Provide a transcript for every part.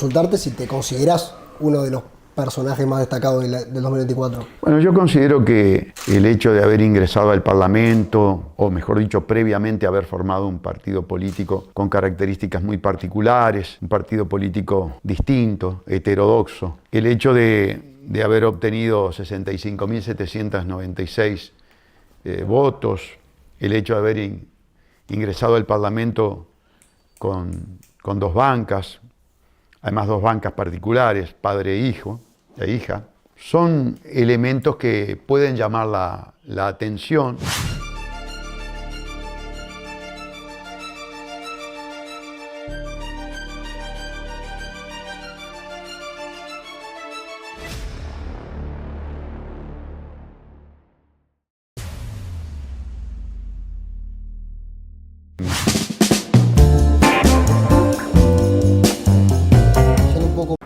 consultarte si te consideras uno de los personajes más destacados del 2024. Bueno, yo considero que el hecho de haber ingresado al Parlamento, o mejor dicho, previamente haber formado un partido político con características muy particulares, un partido político distinto, heterodoxo, el hecho de haber obtenido 65.796 votos, el hecho de haber ingresado al Parlamento con dos bancas, además dos bancas particulares, padre e hija, son elementos que pueden llamar la atención.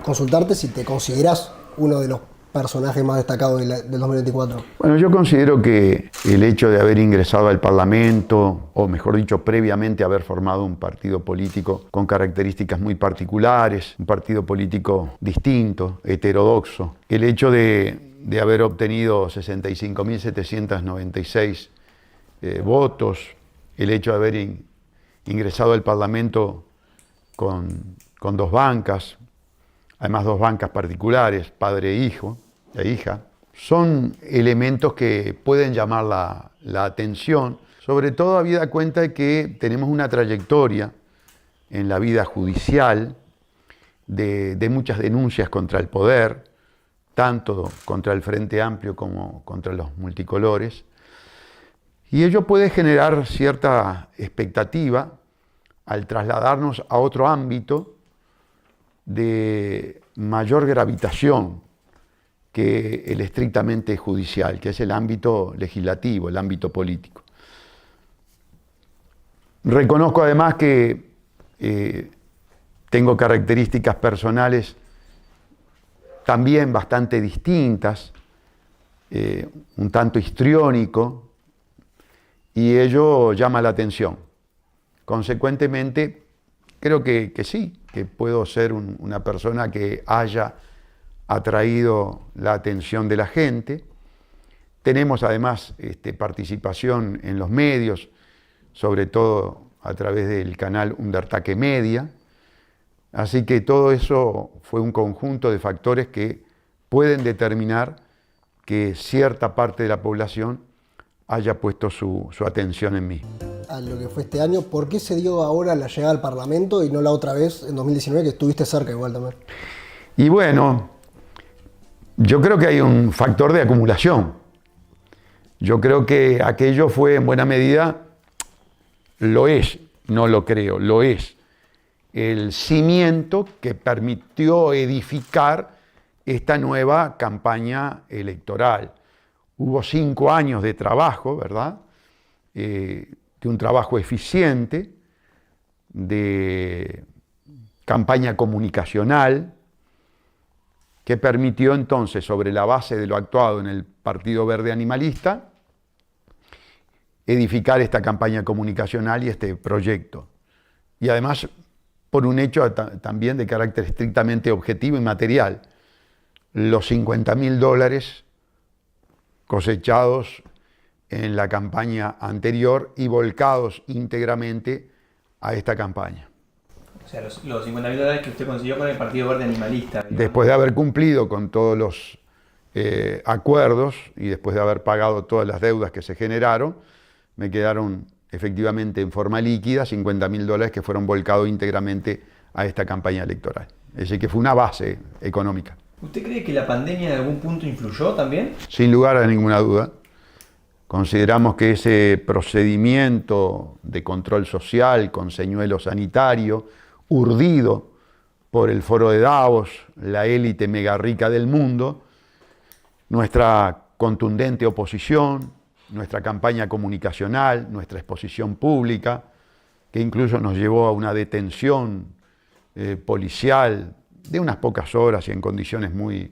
Consultarte si te consideras uno de los personajes más destacados del 2024. Bueno, yo considero que el hecho de haber ingresado al Parlamento, o mejor dicho, previamente haber formado un partido político con características muy particulares, un partido político distinto, heterodoxo, el hecho de haber obtenido 65.796 votos, el hecho de haber ingresado al Parlamento con dos bancas, además dos bancas particulares, padre e hija, son elementos que pueden llamar la atención, sobre todo habida cuenta de que tenemos una trayectoria en la vida judicial de muchas denuncias contra el poder, tanto contra el Frente Amplio como contra los multicolores, y ello puede generar cierta expectativa al trasladarnos a otro ámbito de mayor gravitación que el estrictamente judicial, que es el ámbito legislativo, el ámbito político. Reconozco además que tengo características personales también bastante distintas, un tanto histriónico, y ello llama la atención. Consecuentemente, creo que sí, que puedo ser una persona que haya atraído la atención de la gente. Tenemos además participación en los medios, sobre todo a través del canal Undertake Media. Así que todo eso fue un conjunto de factores que pueden determinar que cierta parte de la población haya puesto su atención en mí. A lo que fue este año, ¿por qué se dio ahora la llegada al Parlamento y no la otra vez, en 2019, que estuviste cerca igual también? Y bueno, yo creo que hay un factor de acumulación. Yo creo que aquello fue en buena medida, lo es, no lo creo, lo es, el cimiento que permitió edificar esta nueva campaña electoral. Hubo 5 años de trabajo, ¿verdad? De un trabajo eficiente, de campaña comunicacional, que permitió entonces, sobre la base de lo actuado en el Partido Verde Animalista, edificar esta campaña comunicacional y este proyecto. Y además, por un hecho también de carácter estrictamente objetivo y material, los $50.000 cosechados en la campaña anterior y volcados íntegramente a esta campaña. O sea, los $50.000 que usted consiguió con el Partido Verde Animalista. Digamos. Después de haber cumplido con todos los acuerdos y después de haber pagado todas las deudas que se generaron, me quedaron efectivamente en forma líquida $50.000 que fueron volcados íntegramente a esta campaña electoral. Es decir, que fue una base económica. ¿Usted cree que la pandemia en algún punto influyó también? Sin lugar a ninguna duda. Consideramos que ese procedimiento de control social con señuelo sanitario, urdido por el Foro de Davos, la élite mega rica del mundo, nuestra contundente oposición, nuestra campaña comunicacional, nuestra exposición pública, que incluso nos llevó a una detención policial de unas pocas horas y en condiciones muy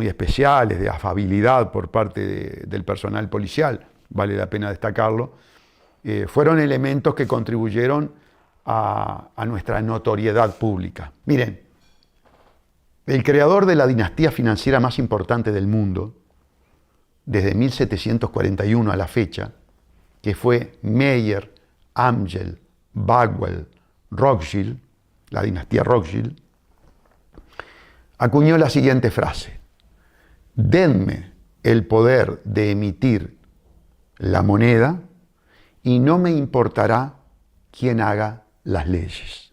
especiales, de afabilidad por parte del personal policial, vale la pena destacarlo, fueron elementos que contribuyeron a nuestra notoriedad pública. Miren, el creador de la dinastía financiera más importante del mundo, desde 1741 a la fecha, que fue Meyer, Amschel, Bagwell, Rothschild, la dinastía Rothschild, acuñó la siguiente frase: denme el poder de emitir la moneda y no me importará quién haga las leyes.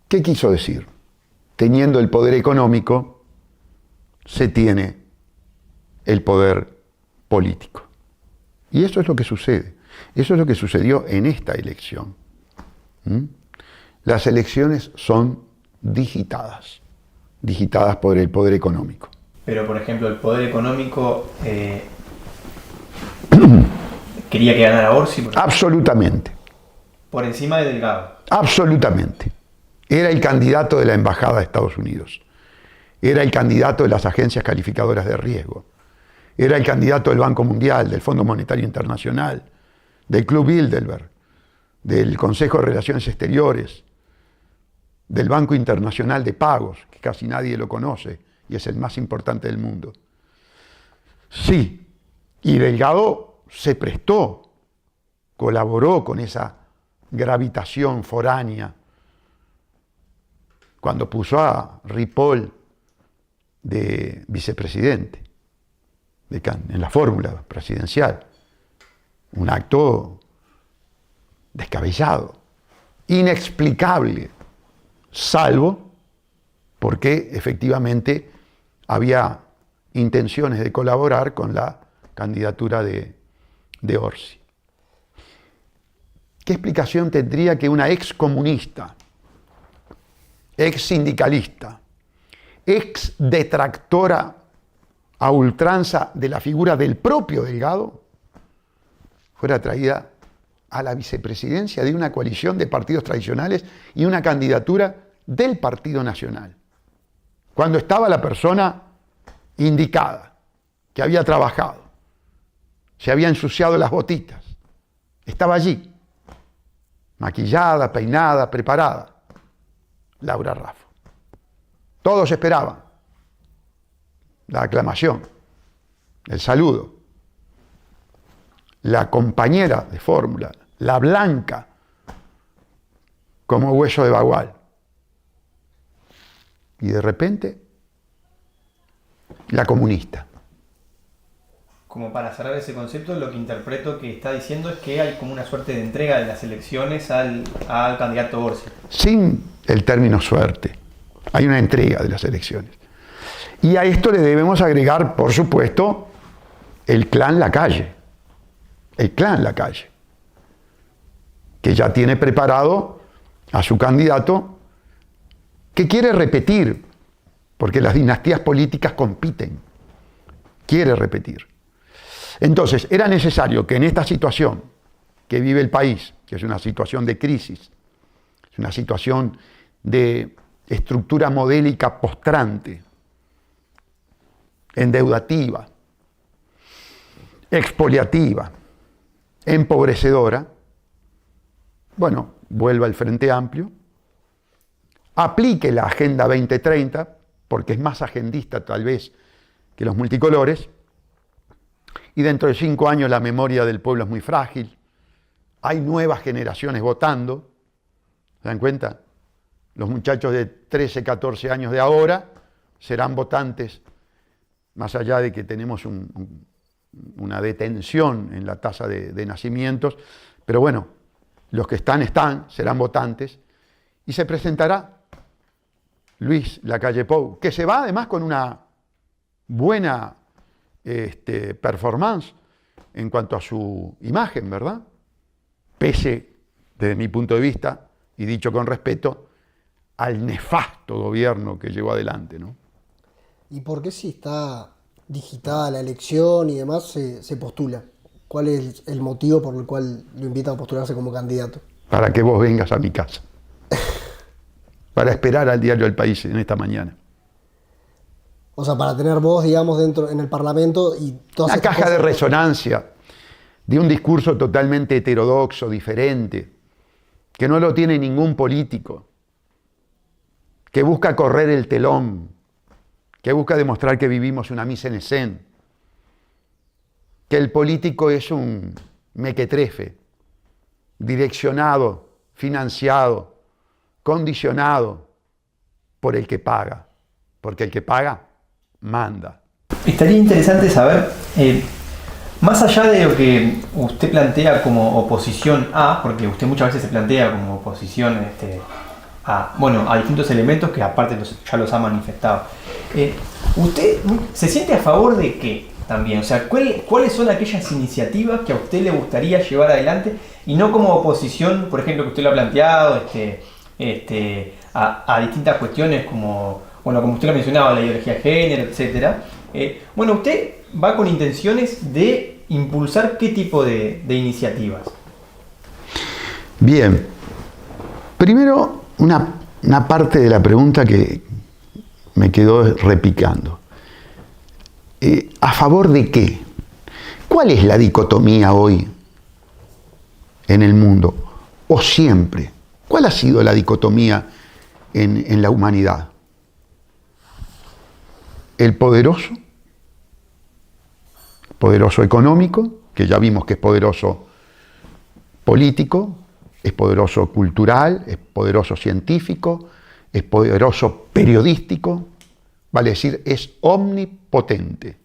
¿Qué quiso decir? Teniendo el poder económico, se tiene el poder político. Y eso es lo que sucede. Eso es lo que sucedió en esta elección. Las elecciones son digitadas por el poder económico. Pero, por ejemplo, el poder económico quería que ganara Orsi. Absolutamente. Por encima de Delgado. Absolutamente. Era el candidato de la Embajada de Estados Unidos. Era el candidato de las agencias calificadoras de riesgo. Era el candidato del Banco Mundial, del Fondo Monetario Internacional, del Club Bilderberg, del Consejo de Relaciones Exteriores, del Banco Internacional de Pagos, que casi nadie lo conoce y es el más importante del mundo. Sí, y Delgado se prestó, colaboró con esa gravitación foránea cuando puso a Ripoll de vicepresidente en la fórmula presidencial. Un acto descabellado, inexplicable, salvo porque efectivamente había intenciones de colaborar con la candidatura de Orsi. ¿Qué explicación tendría que una ex comunista, ex sindicalista, ex detractora a ultranza de la figura del propio Delgado fuera traída a la vicepresidencia de una coalición de partidos tradicionales y una candidatura del Partido Nacional, cuando estaba la persona indicada, que había trabajado, se había ensuciado las botitas, estaba allí, maquillada, peinada, preparada, Laura Raffo. Todos esperaban la aclamación, el saludo, la compañera de fórmula, la blanca, como hueso de bagual. Y de repente, la comunista. Como para cerrar ese concepto, lo que interpreto que está diciendo es que hay como una suerte de entrega de las elecciones al candidato Orsi. Sin el término suerte, hay una entrega de las elecciones. Y a esto le debemos agregar, por supuesto, el clan Lacalle. El clan Lacalle, que ya tiene preparado a su candidato, que quiere repetir, porque las dinastías políticas compiten, quiere repetir. Entonces, era necesario que en esta situación que vive el país, que es una situación de crisis, es una situación de estructura modélica postrante, endeudativa, expoliativa, empobrecedora, bueno, vuelva al Frente Amplio, aplique la Agenda 2030, porque es más agendista tal vez que los multicolores, y dentro de 5 años la memoria del pueblo es muy frágil, hay nuevas generaciones votando, ¿se dan cuenta? Los muchachos de 13, 14 años de ahora serán votantes, más allá de que tenemos una detención en la tasa de nacimientos, pero bueno, los que están, serán votantes, y se presentará Luis Lacalle Pou, que se va además con una buena performance en cuanto a su imagen, ¿verdad? Pese, desde mi punto de vista, y dicho con respeto, al nefasto gobierno que llevó adelante, ¿no? ¿Y por qué si está digitada la elección y demás se postula? ¿Cuál es el motivo por el cual lo invitan a postularse como candidato? Para que vos vengas a mi casa. Para esperar al diario El País en esta mañana. O sea, para tener voz, digamos, dentro en el Parlamento y todas una caja de resonancia de un discurso totalmente heterodoxo, diferente, que no lo tiene ningún político, que busca correr el telón, que busca demostrar que vivimos una mise en scène, que el político es un mequetrefe, direccionado, financiado, condicionado por el que paga, porque el que paga manda. Estaría interesante saber, más allá de lo que usted plantea como oposición a, porque usted muchas veces se plantea como oposición a distintos elementos que aparte ya los ha manifestado. ¿Usted se siente a favor de qué también? O sea, ¿cuáles son aquellas iniciativas que a usted le gustaría llevar adelante y no como oposición, por ejemplo, que usted lo ha planteado a distintas cuestiones como usted lo mencionaba, la ideología de género, etcétera? Usted va con intenciones de impulsar qué tipo de iniciativas. Bien, primero una parte de la pregunta que me quedó repicando. ¿A favor de qué? ¿Cuál es la dicotomía hoy en el mundo? ¿O siempre? ¿Cuál ha sido la dicotomía en la humanidad? El poderoso económico, que ya vimos que es poderoso político, es poderoso cultural, es poderoso científico, es poderoso periodístico, vale decir, es omnipotente.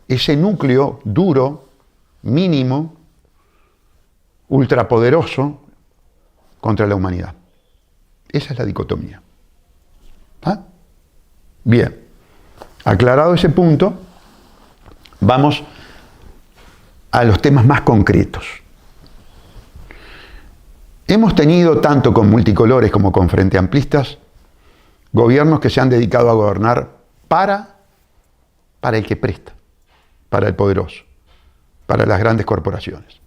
Ese núcleo duro, mínimo, ultrapoderoso contra la humanidad. Esa es la dicotomía. ¿Ah? Bien, aclarado ese punto, vamos a los temas más concretos. Hemos tenido, tanto con multicolores como con frente amplistas, gobiernos que se han dedicado a gobernar para el que presta, para el poderoso, para las grandes corporaciones.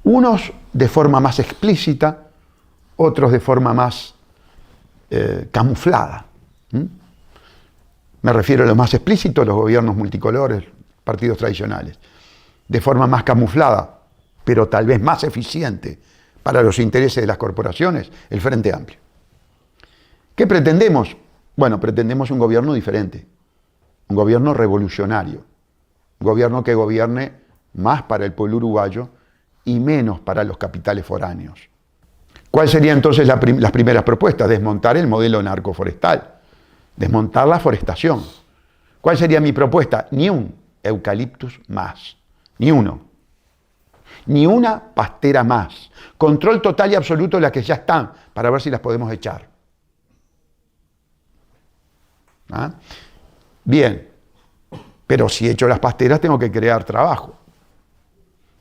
Unos de forma más explícita, otros de forma más camuflada. Me refiero a lo más explícito, los gobiernos multicolores, partidos tradicionales. De forma más camuflada, pero tal vez más eficiente para los intereses de las corporaciones, el Frente Amplio. ¿Qué pretendemos? Bueno, pretendemos un gobierno diferente, un gobierno revolucionario, un gobierno que gobierne más para el pueblo uruguayo y menos para los capitales foráneos. ¿Cuáles serían entonces las primeras propuestas? Desmontar el modelo narcoforestal, desmontar la forestación. ¿Cuál sería mi propuesta? Ni un eucaliptus más, ni uno. Ni una pastera más. Control total y absoluto de las que ya están, para ver si las podemos echar. ¿Ah? Bien, pero si echo las pasteras tengo que crear trabajo.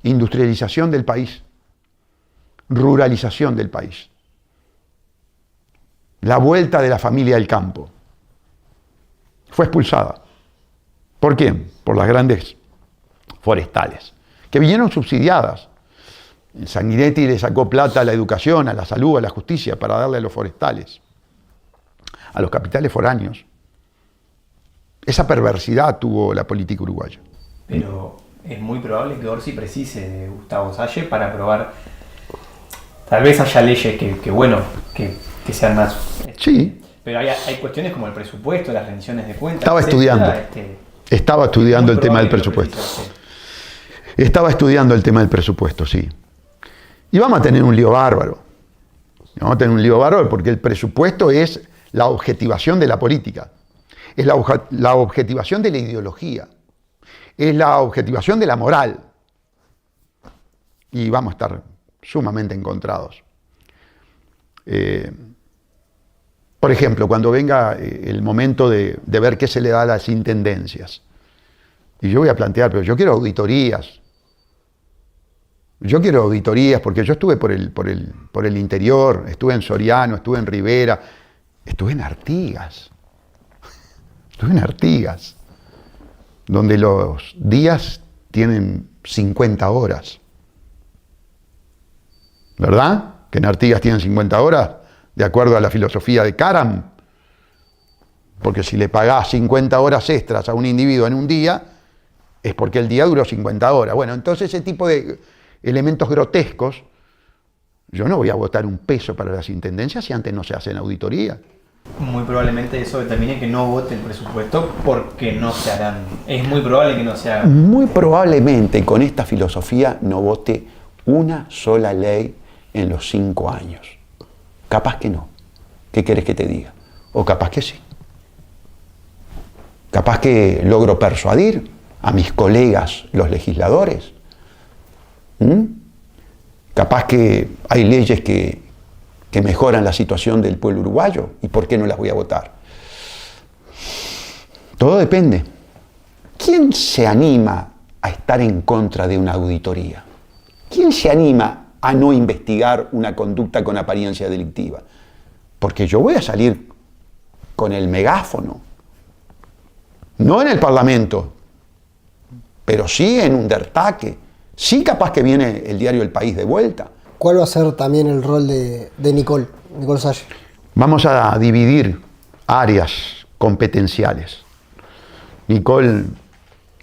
Industrialización del país. Ruralización del país. La vuelta de la familia al campo. Fue expulsada. ¿Por quién? Por las grandes forestales, que vinieron subsidiadas. Sanguinetti le sacó plata a la educación, a la salud, a la justicia, para darle a los forestales, a los capitales foráneos. Esa perversidad tuvo la política uruguaya. Pero es muy probable que Orsi precise de Gustavo Salle para aprobar. Tal vez haya leyes que sean más. Sí. Pero hay cuestiones como el presupuesto, las rendiciones de cuentas. Estaba estudiando. Estaba estudiando el tema del presupuesto. Estaba estudiando el tema del presupuesto, sí. Y vamos a tener un lío bárbaro. Vamos a tener un lío bárbaro porque el presupuesto es la objetivación de la política. Es la objetivación de la ideología. Es la objetivación de la moral. Y vamos a estar sumamente encontrados. Por ejemplo, cuando venga el momento de ver qué se le da a las intendencias. Y yo voy a plantear, pero yo quiero auditorías. Yo quiero auditorías porque yo estuve por el interior, estuve en Soriano, estuve en Rivera, estuve en Artigas. Estuve en Artigas, donde los días tienen 50 horas. ¿Verdad? Que en Artigas tienen 50 horas, de acuerdo a la filosofía de Karam. Porque si le pagás 50 horas extras a un individuo en un día, es porque el día duró 50 horas. Bueno, entonces ese tipo de elementos grotescos Yo no voy a votar un peso para las intendencias si antes no se hacen auditoría. Muy probablemente eso determine que no vote el presupuesto porque no se harán. Es muy probable que no se haga. Muy probablemente con esta filosofía no vote una sola ley en los 5 años. Capaz que no. ¿Qué querés que te diga? O capaz que sí. Capaz que logro persuadir a mis colegas, los legisladores. Capaz que hay leyes que mejoran la situación del pueblo uruguayo. ¿Y por qué no las voy a votar? Todo depende. ¿Quién se anima a estar en contra de una auditoría? ¿Quién se anima a no investigar una conducta con apariencia delictiva? Porque yo voy a salir con el megáfono. No en el Parlamento, pero sí en un dertaque. Sí, capaz que viene el diario El País de vuelta. ¿Cuál va a ser también el rol de Nicole Salle? Vamos a dividir áreas competenciales. Nicole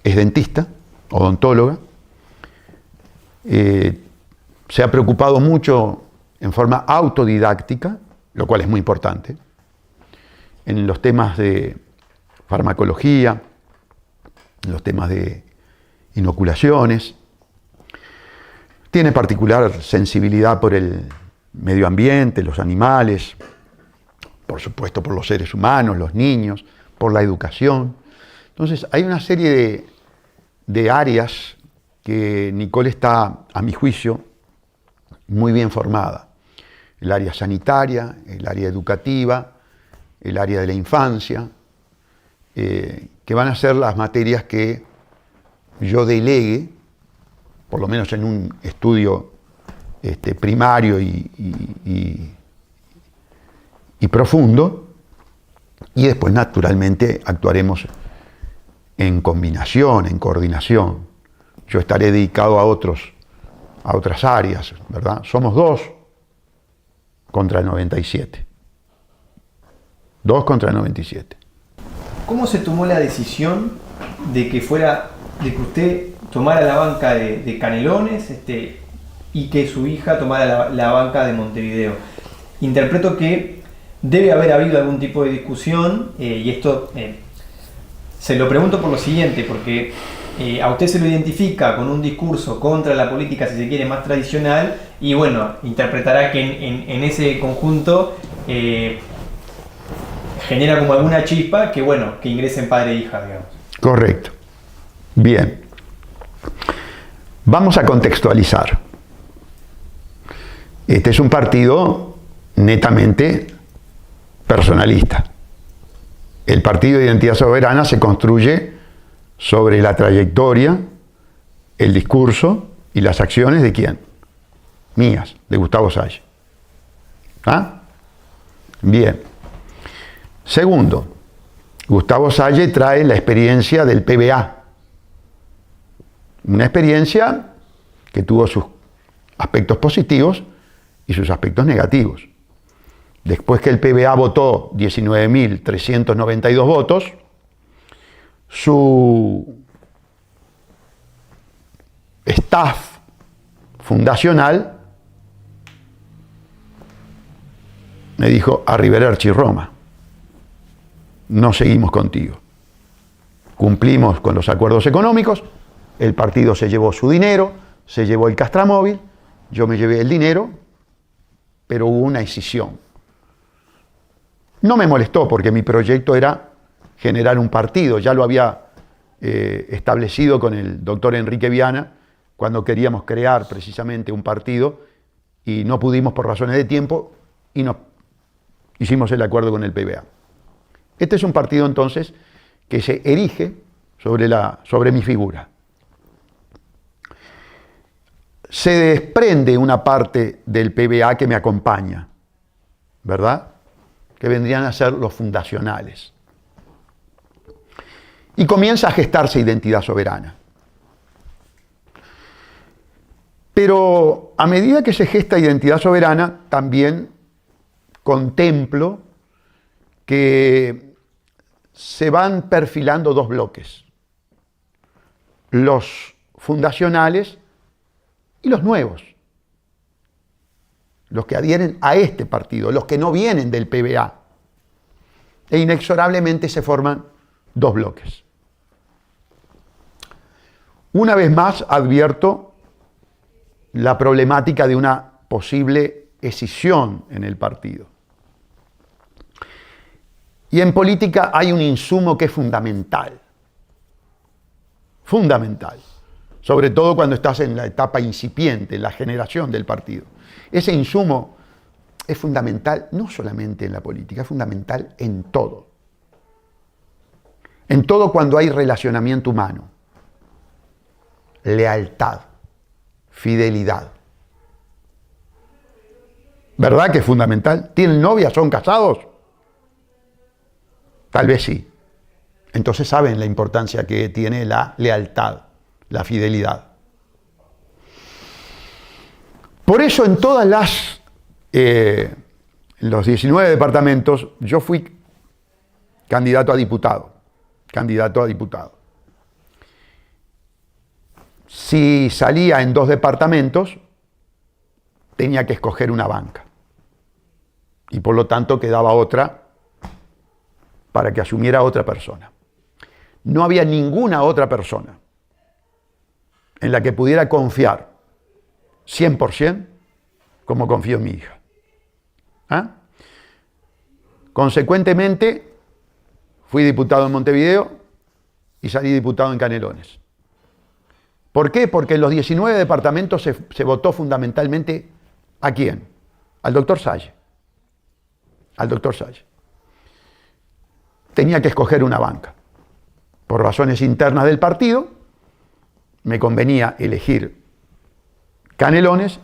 es dentista, odontóloga. Se ha preocupado mucho en forma autodidáctica, lo cual es muy importante, en los temas de farmacología, en los temas de inoculaciones. Tiene particular sensibilidad por el medio ambiente, los animales, por supuesto por los seres humanos, los niños, por la educación. Entonces hay una serie de áreas que Nicole está, a mi juicio, muy bien formada. El área sanitaria, el área educativa, el área de la infancia, que van a ser las materias que yo delegue, por lo menos en un estudio primario y profundo, y después naturalmente actuaremos en combinación, en coordinación. Yo estaré dedicado a otras áreas, ¿verdad? Somos 2 contra 97. 2 contra 97. ¿Cómo se tomó la decisión de que usted tomara la banca de Canelones y que su hija tomara la banca de Montevideo? Interpreto que debe haber habido algún tipo de discusión, y esto se lo pregunto por lo siguiente, porque a usted se lo identifica con un discurso contra la política, si se quiere, más tradicional, y bueno, interpretará que en ese conjunto genera como alguna chispa que ingresen padre e hija, digamos. Correcto. Bien. Vamos a contextualizar. Este es un partido netamente personalista. El Partido de Identidad Soberana se construye sobre la trayectoria, el discurso y las acciones de ¿quién? Mías, de Gustavo Salle. ¿Ah? Bien. Segundo, Gustavo Salle trae la experiencia del PBA. Una experiencia que tuvo sus aspectos positivos y sus aspectos negativos. Después que el PBA votó 19.392 votos, su staff fundacional me dijo: arrivederci Roma, no seguimos contigo. Cumplimos con los acuerdos económicos, el partido se llevó su dinero, se llevó el castramóvil, yo me llevé el dinero, pero hubo una escisión. No me molestó porque mi proyecto era generar un partido, ya lo había establecido con el doctor Enrique Viana cuando queríamos crear precisamente un partido y no pudimos por razones de tiempo y no hicimos el acuerdo con el PBA. Este es un partido entonces que se erige sobre mi figura. Se desprende una parte del PBA que me acompaña, ¿verdad? Que vendrían a ser los fundacionales. Y comienza a gestarse Identidad Soberana. Pero a medida que se gesta Identidad Soberana, también contemplo que se van perfilando 2 bloques. Los fundacionales y los nuevos. los que adhieren a este partido, los que no vienen del PBA. E inexorablemente se forman dos bloques. Una vez más advierto la problemática de una posible escisión en el partido. Y en política hay un insumo que es fundamental. Fundamental. Sobre todo cuando estás en la etapa incipiente, en la generación del partido. Ese insumo es fundamental no solamente en la política, es fundamental en todo. En todo cuando hay relacionamiento humano. Lealtad, fidelidad. ¿Verdad que es fundamental? ¿Tienen novia? ¿Son casados? Tal vez sí. Entonces saben la importancia que tiene la lealtad, la fidelidad. Por eso en todas en los 19 departamentos, yo fui candidato a diputado. Si salía en 2 departamentos, tenía que escoger una banca. Y por lo tanto quedaba otra para que asumiera otra persona. No había ninguna otra persona en la que pudiera confiar 100% como confío en mi hija. ¿Ah? Consecuentemente, fui diputado en Montevideo y salí diputado en Canelones. ¿Por qué? Porque en los 19 departamentos se votó fundamentalmente ¿a quién? Al doctor Salle. Al doctor Salle. Tenía que escoger una banca. Por razones internas del partido, me convenía elegir Canelones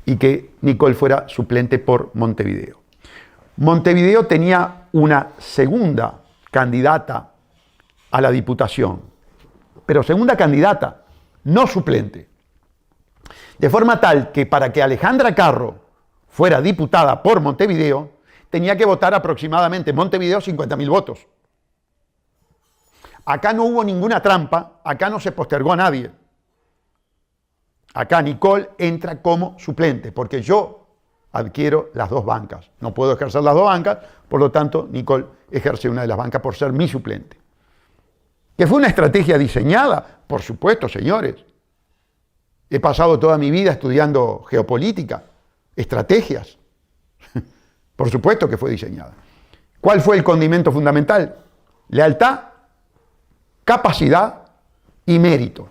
y que Nicole fuera suplente por Montevideo. Montevideo tenía una segunda candidata a la diputación, pero segunda candidata, no suplente. De forma tal que para que Alejandra Carro fuera diputada por Montevideo, tenía que votar aproximadamente Montevideo 50.000 votos. Acá no hubo ninguna trampa, acá no se postergó a nadie. Acá Nicole entra como suplente, porque yo adquiero las 2 bancas. No puedo ejercer las 2 bancas, por lo tanto, Nicole ejerce una de las bancas por ser mi suplente. ¿Que fue una estrategia diseñada? Por supuesto, señores. He pasado toda mi vida estudiando geopolítica, estrategias. Por supuesto que fue diseñada. ¿Cuál fue el condimento fundamental? Lealtad, capacidad y mérito.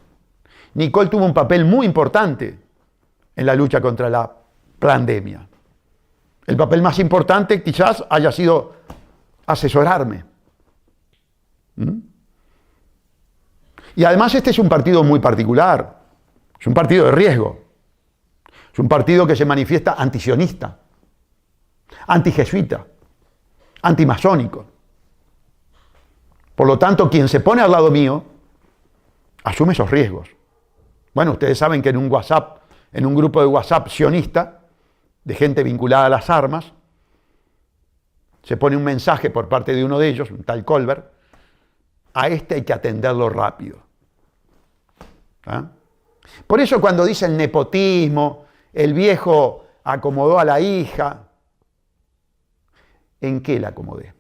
Nicole tuvo un papel muy importante en la lucha contra la pandemia. El papel más importante quizás haya sido asesorarme. Y además este es un partido muy particular. Es un partido de riesgo. Es un partido que se manifiesta antisionista, antijesuita, antimasónico. Por lo tanto, quien se pone al lado mío, asume esos riesgos. Bueno, ustedes saben que en un WhatsApp, en un grupo de WhatsApp sionista, de gente vinculada a las armas, se pone un mensaje por parte de uno de ellos, un tal Colbert: a este hay que atenderlo rápido. ¿Ah? Por eso cuando dicen nepotismo, el viejo acomodó a la hija, ¿en qué la acomodé?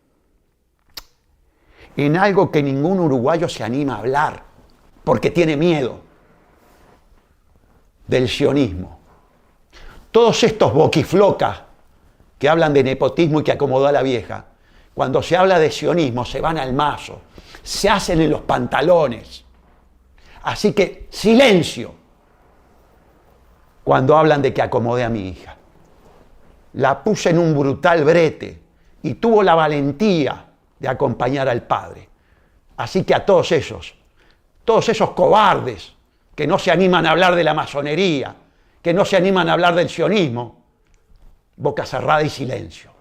En algo que ningún uruguayo se anima a hablar, porque tiene miedo: del sionismo. Todos estos boquiflocas que hablan de nepotismo y que acomodó a la vieja, cuando se habla de sionismo se van al mazo, se hacen en los pantalones. Así que silencio cuando hablan de que acomodé a mi hija. La puse en un brutal brete y tuvo la valentía de acompañar al padre. Así que a todos esos cobardes que no se animan a hablar de la masonería, que no se animan a hablar del sionismo, boca cerrada y silencio.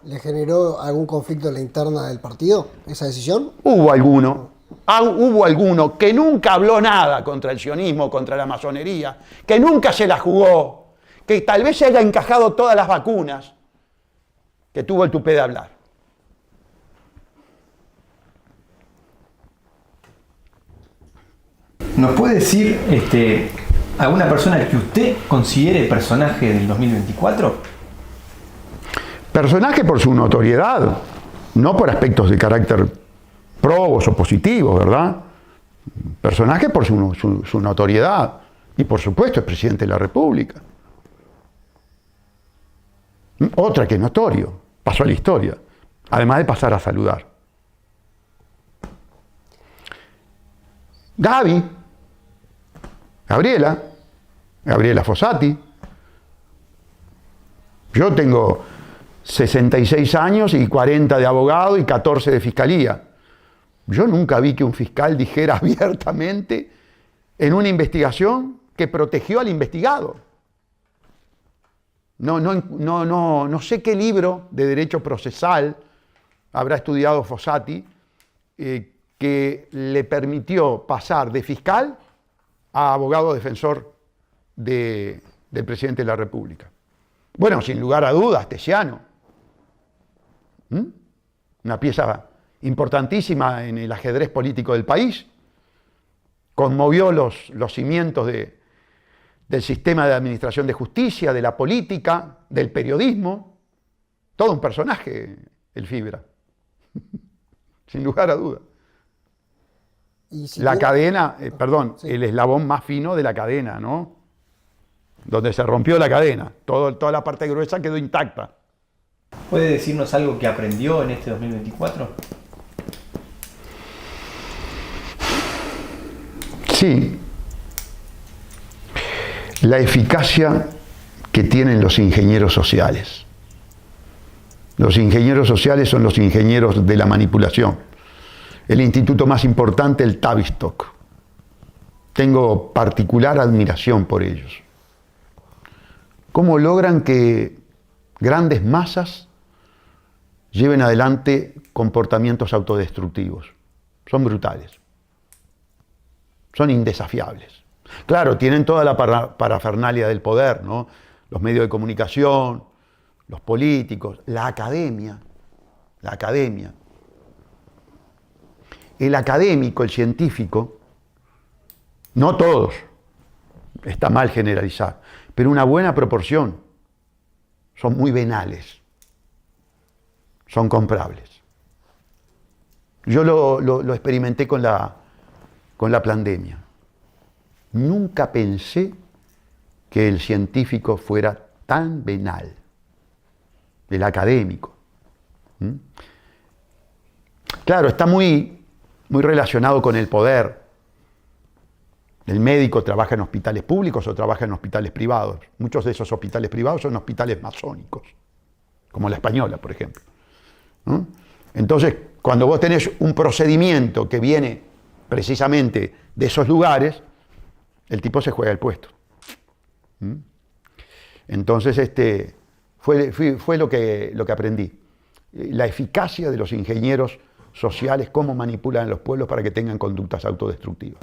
¿Le generó algún conflicto en la interna del partido esa decisión? Hubo alguno que nunca habló nada contra el sionismo, contra la masonería, que nunca se la jugó, que tal vez se haya encajado todas las vacunas, que tuvo el tupé de hablar. ¿Nos puede decir ¿Alguna persona que usted considere personaje del 2024? Personaje por su notoriedad, no por aspectos de carácter probos o positivos, ¿verdad? Personaje por su notoriedad. Y por supuesto es presidente de la República. Otra que es notorio, pasó a la historia, además de pasar a saludar. Gabriela Fossati. Yo tengo 66 años y 40 de abogado y 14 de fiscalía. Yo nunca vi que un fiscal dijera abiertamente en una investigación que protegió al investigado. No sé qué libro de derecho procesal habrá estudiado Fossati que le permitió pasar de fiscal a abogado defensor del presidente de la República. Bueno, sin lugar a dudas, Tessiano. Una pieza importantísima en el ajedrez político del país. Conmovió los cimientos del sistema de administración de justicia, de la política, del periodismo. Todo un personaje, el Fibra. Sin lugar a dudas. Y si La tiene- cadena, Sí. el eslabón más fino de la cadena, ¿no? Donde se rompió la cadena. Toda la parte gruesa quedó intacta. ¿Puede decirnos algo que aprendió en este 2024? Sí. La eficacia que tienen los ingenieros sociales. Los ingenieros sociales son los ingenieros de la manipulación. El instituto más importante, el Tavistock. Tengo particular admiración por ellos. ¿Cómo logran que grandes masas lleven adelante comportamientos autodestructivos? Son brutales. Son indesafiables. Claro, tienen toda la parafernalia del poder, ¿no? Los medios de comunicación, los políticos, la academia. El académico, el científico, no todos, está mal generalizar, pero una buena proporción son muy venales, son comprables. Yo lo experimenté con la pandemia. Nunca pensé que el científico fuera tan venal, el académico. Claro, está muy relacionado con el poder. El médico trabaja en hospitales públicos o trabaja en hospitales privados. Muchos de esos hospitales privados son hospitales masónicos, como la Española, por ejemplo, ¿no? Entonces, cuando vos tenés un procedimiento que viene precisamente de esos lugares, el tipo se juega el puesto. Entonces, fue lo que aprendí. La eficacia de los ingenieros sociales, cómo manipulan a los pueblos para que tengan conductas autodestructivas.